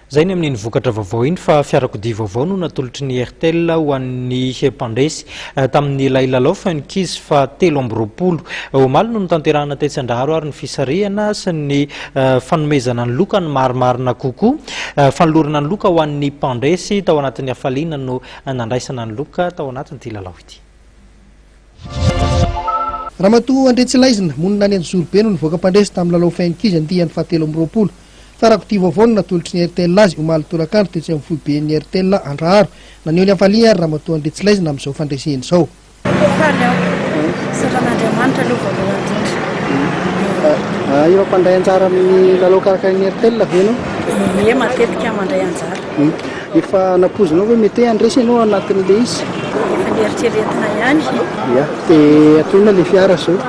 Zay ny amin'ny vokatra vaovao iny fa Fiarakodia vaovao no natolotry ny Airtel ho an'ny mpandresy tamin'ilay lalao Fun Quizz fa 3 Omaly no notanterahana tetsy Andraharo ary ny fisarihana sy ny fanomezana ny loka ny marimarina kokoa fanolorana ny loka ho an'ny mpandresy tao anatin'ny hafaliana no nandraisana ny loka tao anatin'ity lalao ity. Ramatoa Andretsilaizina monina any Anjorobe no nivoaka mpandresy tamin'ny lalao Fun Quizz andiany fa 3 Fiarakodia vaovao no natolotry ny Airtel azy Omaly torakandro tetsy amin'ny foiben'ny Airtel Andraharo naneho ny hafaliana ary Ramatoa Andretsilaizina amin'izao fandreseny izao. Io mpandray anjara amin'ny lalao karakarain'ny Airtel veno? Ie, matetika mandray anjara. Efa napozinao hoe mety andresy ianao anatin'ilay izy? Efa nieritreretina ihany. Ia, dia atolona ilay fiara zao.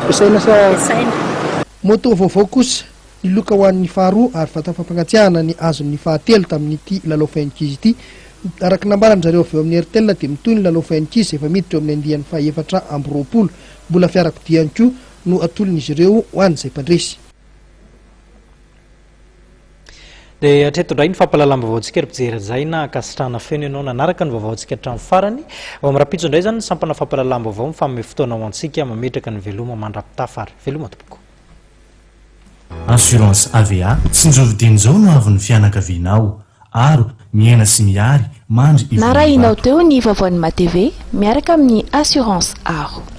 Ampiasaina sa? Ampiasaina. Moto vaovao kosa ny loka ho an'ny faharoa ary vata fampangatsiahana ny azon'ny fahatelo tamin'ity lalao Fun Quizz ity. Araka nambarany zareo avy eo amin'ny Airtel dia mitoy ny lalao Fun Quizz efa miditra amin'ny andiany fa 4 mbola Fiarakodia ihany koa no atolon'izy ireo ho an'izay mpandresy. Dia hatreto indray ny fampahalalam-baovaontsika ry mpijery izay na akasitrahana feno ianao nanaraka ny vaovaontsika hatramin'ny farany. Ao amin'ny rapitso indray izany ny sampana fampahalalam-baovao mifamehy fotoana ho antsika mametraka ny veloma mandra-pitafa ary veloma tompoko. Assurance AVA tsy njovidiny izao no avy ny fianakavianao aro miaina sy miary mandry narahinao teo ny vaovaon'ny matv miaraka amin'ny assurance aro.